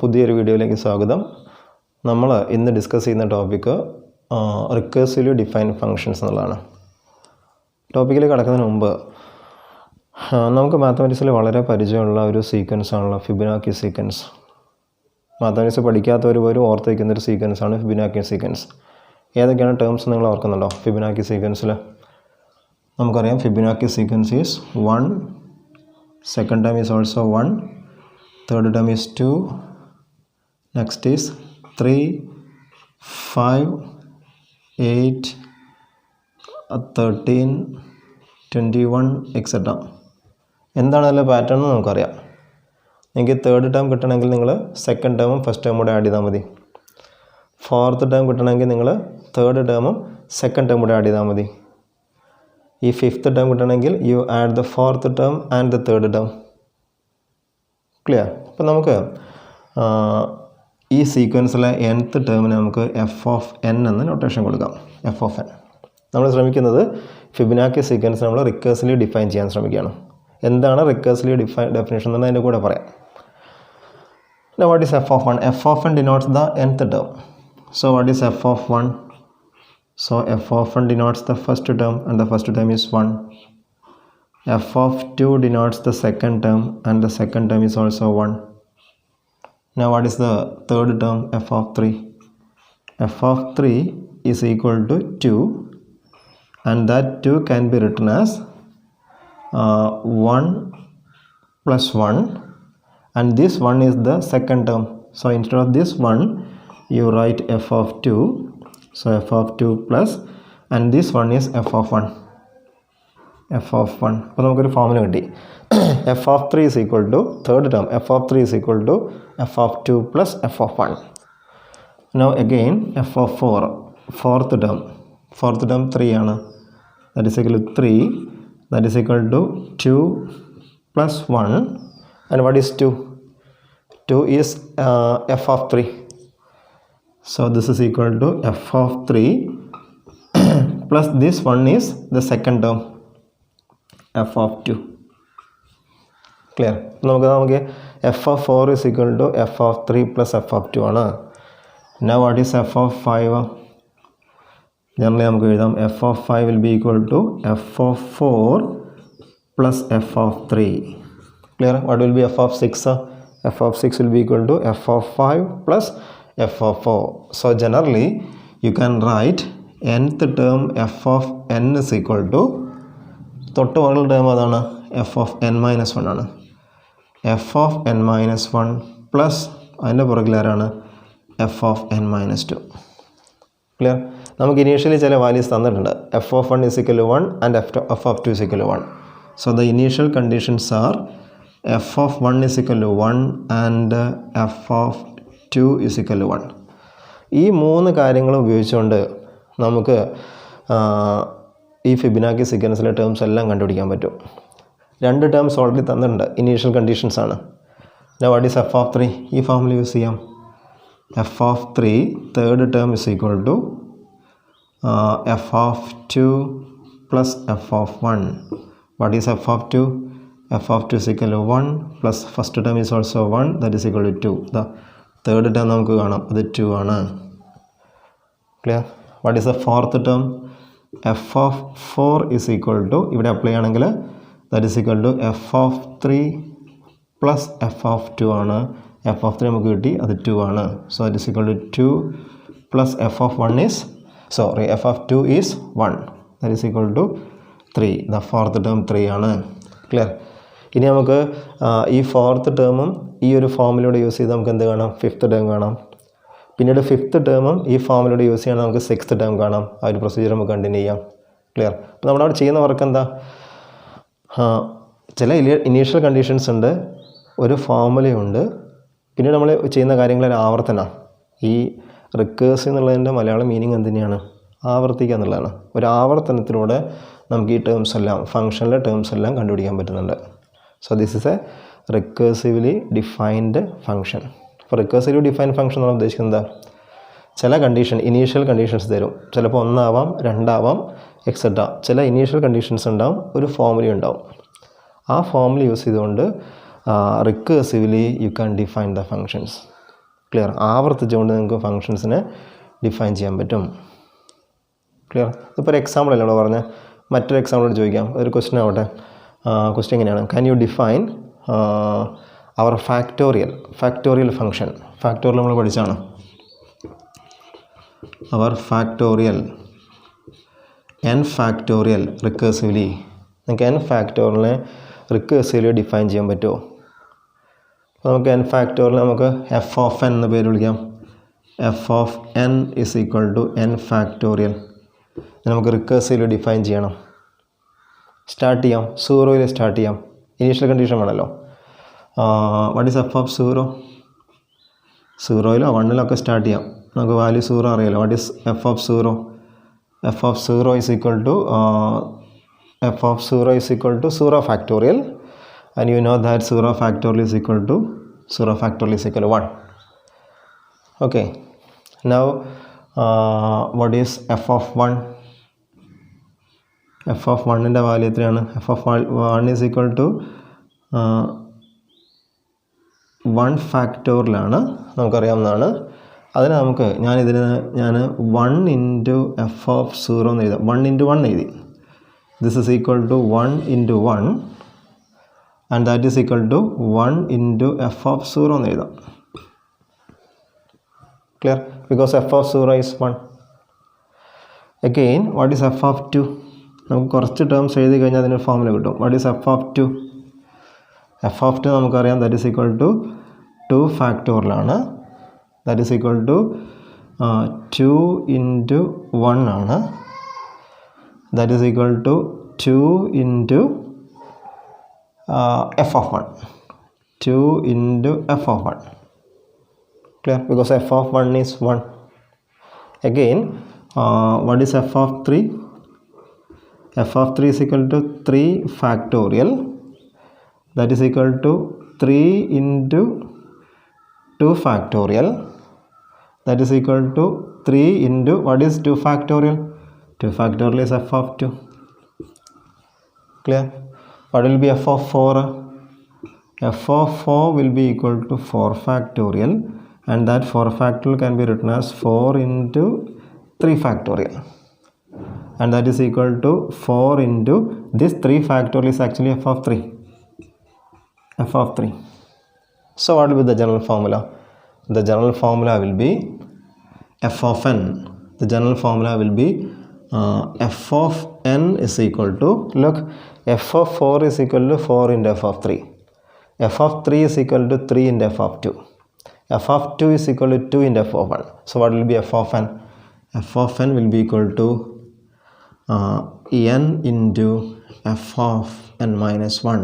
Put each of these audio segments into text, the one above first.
പുതിയൊരു വീഡിയോയിലേക്ക് സ്വാഗതം. നമ്മൾ ഇന്ന് ഡിസ്കസ് ചെയ്യുന്ന ടോപ്പിക്ക് റിക്കേഴ്സിവ്ലി ഡിഫൈൻഡ് ഫങ്ഷൻസ് എന്നുള്ളതാണ്. ടോപ്പിക്കിലേക്ക് കടക്കുന്നതിന് മുമ്പ് നമുക്ക് മാത്തമാറ്റിക്സിൽ വളരെ പരിചയമുള്ള ഒരു സീക്വൻസാണല്ലോ ഫിബൊനാച്ചി സീക്വൻസ്. മാത്തമാറ്റിക്സ് പഠിക്കാത്തവർ പോലും ഓർത്ത് വയ്ക്കുന്നൊരു സീക്വൻസാണ് ഫിബൊനാച്ചി സീക്വൻസ്. ഏതൊക്കെയാണ് ടേംസ് നിങ്ങൾ ഓർക്കുന്നുണ്ടോ? ഫിബൊനാച്ചി സീക്വൻസിൽ നമുക്കറിയാം Fibonacci sequence is 1, second term is also 1, third term is 2, next is 3, 5, 8, 13, 21 etc. എന്താണ് അതിലെ പാറ്റേൺ എന്ന് നമുക്കറിയാം. നിങ്ങൾക്ക് തേർഡ് ടേം കിട്ടണമെങ്കിൽ നിങ്ങൾ സെക്കൻഡ് ടേമും ഫസ്റ്റ് ടേമും കൂടെ ആഡ് ചെയ്താൽ മതി. ഫോർത്ത് ടേം കിട്ടണമെങ്കിൽ നിങ്ങൾ തേർഡ് ടേമും സെക്കൻഡ് ടേമും കൂടെ ആഡ് ചെയ്താൽ മതി. ഈ ഫിഫ്ത്ത് ടേം കിട്ടണമെങ്കിൽ you add the fourth term and the third term. Clear? അപ്പോൾ നമുക്ക് ഈ സീക്വൻസിലെ nth ടേമിന് നമുക്ക് എഫ് ഓഫ് എൻ എന്ന് നൊട്ടേഷൻ കൊടുക്കാം. എഫ് ഓഫ് എൻ നമ്മൾ ശ്രമിക്കുന്നത് ഫിബൊനാച്ചി സീക്വൻസ് നമ്മൾ റിക്കേഴ്സിവ്ലി ഡിഫൈൻ ചെയ്യാൻ ശ്രമിക്കുകയാണ്. എന്താണ് റിക്കേഴ്സിവ്ലി ഡെഫിനേഷൻ എന്ന് അതിൻ്റെ കൂടെ പറയാം. Now what is f of 1? f of n denotes the nth term. So what is f of 1? So f of 1 denotes the first term and the first term is 1. f of 2 denotes the second term and the second term is also 1. Now what is the third term? f of 3. f of 3 is equal to 2 and that 2 can be written as 1 plus 1 and this 1 is the second term. So instead of this 1 you write f of 2. So f of 2 plus and this one is f of 1. f of 1. അപ്പോൾ നമുക്കൊരു formula കിട്ടി. f of 3 is equal to third term. f of 3 is equal to f of 2 plus f of 1. Now again f of 4. Fourth term 3 ആണ്. That is equal to 3. That is equal to 2 plus 1. And what is 2? 2 is f of 3. So this is equal to f of 3 plus this one is the second term. f of 2. Clear? നമുക്ക് f of 4 is equal to f of 3 plus f of 2 ആണ്. Now what is f of 5? Generally നമുക്ക് എഴുതാം f of 5 will be equal to f of 4 plus f of 3. Clear? What will be f of 6? f of 6 will be equal to f of 5 plus f of 4. So generally you can write nth term f of n is equal to തൊട്ട് മുകളിൽ term അതാണ് F of n minus 1 ആണ്. F of n minus 1 plus അതിൻ്റെ പുറകിലാരാണ് f of n minus 2. Clear? നമുക്ക് initially ചില values തന്നിട്ടുണ്ട്. F of 1 is equal to 1 and f of 2 is equal to 1. So the initial conditions are F of 1 is equal to 1 and f of 2 is equal to 1. ഈ മൂന്ന് കാര്യങ്ങൾ ഉപയോഗിച്ചുകൊണ്ട് നമുക്ക് ഈ Fibonacci സീക്വൻസിലെ terms എല്ലാം കണ്ടുപിടിക്കാൻ പറ്റും. രണ്ട് ടേംസ് ഓൾറെഡി തന്നിട്ടുണ്ട്, ഇനീഷ്യൽ കണ്ടീഷൻസ് ആണ്. Now what is f of 3? ഈ ഫോർമുല യൂസ് ചെയ്യാം. f of 3 third term is equal to f of 2 plus f of 1. What is f of 2? f of 2 is equal to 1 plus first term is also 1, that is equal to 2. The third term നമുക്ക് കാണാം, അത് 2 ആണ്. Clear? What is the fourth term? f of 4 is equal to ഇവിടെ apply ആണെങ്കിൽ that is equal to f of 3 plus f of 2 ആണ്. f of 3 നമുക്ക് കിട്ടി, അത് 2 ആണ്. So that is equal to 2 plus f of 1 is f of 2 is 1, that is equal to 3. The fourth term 3 ആണ്. Clear? ഇനി നമുക്ക് ഈ fourth ടേമും ഈ ഒരു ഫോമിലൂടെ യൂസ് ചെയ്ത് നമുക്ക് എന്ത് കാണാം? ഫിഫ്ത്ത് ടേം കാണാം. പിന്നീട് ഫിഫ്ത്ത് ടേമും ഈ ഫോമിലൂടെ യൂസ് ചെയ്യണം, നമുക്ക് സിക്സ്ത് ടേം കാണാം. ആ ഒരു പ്രൊസീജിയർ നമുക്ക് കണ്ടിന്യൂ ചെയ്യാം. ക്ലിയർ? അപ്പോൾ നമ്മളവിടെ ചെയ്യുന്ന വർക്ക് എന്താ? ചില ഇനീഷ്യൽ കണ്ടീഷൻസ് ഉണ്ട്, ഒരു ഫോർമുലയുണ്ട്, പിന്നീട് നമ്മൾ ചെയ്യുന്ന കാര്യങ്ങളൊരു ആവർത്തന. ഈ റിക്കേഴ്സ് എന്നുള്ളതിൻ്റെ മലയാളം മീനിങ് എന്തിനാണ്? ആവർത്തിക്കുക എന്നുള്ളതാണ്. ഒരു ആവർത്തനത്തിലൂടെ നമുക്ക് ഈ ടേംസ് എല്ലാം, ഫംഗ്ഷനിലെ ടേംസ് എല്ലാം കണ്ടുപിടിക്കാൻ പറ്റുന്നുണ്ട്. So this is a recursively defined function. അപ്പോൾ റിക്കേഴ്സിവ്ലി ഡിഫൈൻഡ് ഫംഗ്ഷൻ നമ്മൾ ഉദ്ദേശിക്കുന്നത് ചില കണ്ടീഷൻ, ഇനീഷ്യൽ കണ്ടീഷൻസ് തരും. ചിലപ്പോൾ 1 ആവാം, 2 ആവാം, എക്സെട്ര. ചില ഇനീഷ്യൽ കണ്ടീഷൻസ് ഉണ്ടാവും, ഒരു ഫോർമുല ഉണ്ടാവും. ആ ഫോർമുല യൂസ് ചെയ്തുകൊണ്ട് recursively you can define the functions. Clear? ആവർത്തിച്ചുകൊണ്ട് നിങ്ങൾക്ക് ഫങ്ഷൻസിനെ ഡിഫൈൻ ചെയ്യാൻ പറ്റും. ക്ലിയർ? ഇതിപ്പോൾ ഒരു എക്സാമ്പിൾ അല്ലേ പറഞ്ഞ, മറ്റൊരു എക്സാമ്പിളോട് ചോദിക്കാം. ഒരു ക്വസ്റ്റ്യൻ ആവട്ടെ. ക്വസ്റ്റ്യൻ എങ്ങനെയാണ്? Can you define our factorial function. Factorial നമ്മൾ പഠിച്ചാണ്. Our factorial n factorial recursively. നിങ്ങൾക്ക് n ഫാക്ടോറിയലിനെ റിക്കേഴ്സിവ്ലി ഡിഫൈൻ ചെയ്യാൻ പറ്റുമോ? അപ്പോൾ നമുക്ക് n ഫാക്ടോറിയൽ നമുക്ക് f of n എന്ന പേര് വിളിക്കാം. f of n is equal to n factorial. നമുക്ക് റിക്കേഴ്സിവ്ലി ഡിഫൈൻ ചെയ്യണം. സ്റ്റാർട്ട് ചെയ്യാം, 0യിൽ സ്റ്റാർട്ട് ചെയ്യാം. ഇനീഷ്യൽ കണ്ടീഷൻ വേണമല്ലോ. What is f of 0? 0യിലോ 1ലൊക്കെ സ്റ്റാർട്ട് ചെയ്യാം. നമുക്ക് വാല്യൂ 0 അറിയാലോ. What is f of 0? f of 0 is equal to 0 factorial, and you know that 0 factorial is equal to 1. Okay, now what is f of 1? f of 1 ൻ്റെ value എത്രയാണ്? f of 1 is equal to 1 ഫാക്ടോറിയലാണ്, നമുക്കറിയാവുന്നതാണ്. അതിന് നമുക്ക് ഞാൻ 1 into f of 0 എന്ന് എഴുതാം. 1 into 1 എഴുതി. This is equal to 1 into 1 and that is equal to 1 into f of 0 എന്ന് എഴുതാം. Clear? Because f of 0 is 1. Again, what is f of 2? നമുക്ക് കുറച്ച് ടേംസ് എഴുതി കഴിഞ്ഞാൽ അതിന് ഫോർമുല കിട്ടും. What is f of 2? f of 2 നമുക്കറിയാം. that is equal to 2 ഫാക്ടോറിയലാണ്. that is equal to 2 into 1 ആണ്. that is equal to 2 into f of 1. 2 into f of 1. Clear? Because f of 1 is 1. Again, what is f of 3? f of 3 is equal to 3 factorial. that is equal to 3 into 2 factorial. that is equal to 3 into what is 2 factorial? 2 factorial is f of 2. Clear? What will be f of 4? f of 4 will be equal to 4 factorial, and that 4 factorial can be written as 4 into 3 factorial, and that is equal to 4 into this 3 factorial is actually f of 3. f of 3. So what will be the general formula? The general formula will be f of n. The general formula will be f of n is equal to, look, f of 4 is equal to 4 into f of 3. f of 3 is equal to 3 into f of 2. f of 2 is equal to 2 into f of 1. So what will be f of n? f of n will be equal to n into f of n minus 1.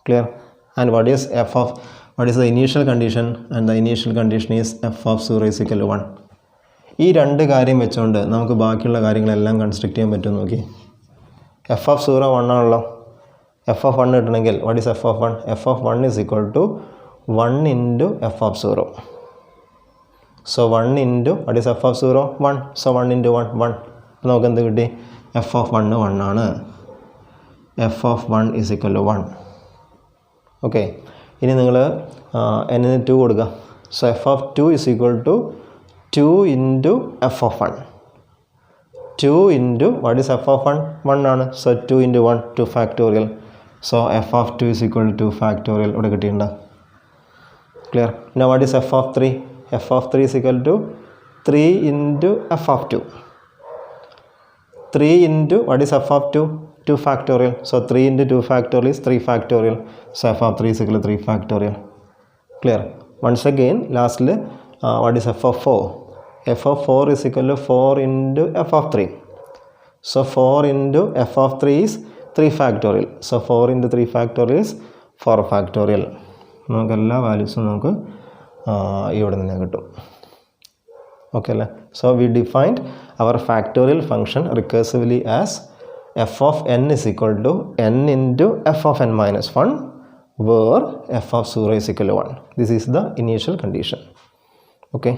Clear? And what is the initial condition? And the initial condition is f of 0 is equal to 1. ഈ രണ്ട് കാര്യം വെച്ചുകൊണ്ട് നമുക്ക് ബാക്കിയുള്ള കാര്യങ്ങളെല്ലാം construct ചെയ്യാൻ പറ്റും. നോക്കി, f of 0 1 ആണല്ലോ. f of 1 കിട്ടണമെങ്കിൽ what is f of 1? f of 1 is equal to 1 into f of 0. So 1 into what is f of 0? 1. So 1 into 1 1. അപ്പോൾ നമുക്ക് എന്ത് കിട്ടി? f of 1 1 ആണ്. f of 1 is equal to 1. Okay, ഇനി നിങ്ങൾ n-ന് 2 കൊടുക്കുക. So f of 2 is equal to 2 into f of 1. 2 into what is f of 1? 1 ആണ്. So 2 into 1, 2 factorial. So f of 2 is equal to 2 factorial. ഇവിടെ കിട്ടിയിട്ടുണ്ട്. Clear? now what is f of 3? f of 3 is equal to 3 into f of 2. 3 into what is f of 2? 2 factorial. So 3 into 2 factorial is 3 factorial. So f of 3 is equal to 3 factorial. Clear? Once again, lastly, what is f of 4? f of 4 is equal to 4 into f of 3. So 4 into f of 3 is 3 factorial. So 4 into 3 factorial is 4 factorial. നമുക്ക് എല്ലാ വാല്യൂസും നമുക്ക് ഇവിടെ നിന്ന് കിട്ടും. Okay അല്ലേ? So we defined our factorial function recursively as f of n is equal to n into f of n minus 1, where f of 0 is equal to 1. This is the initial condition. Okay.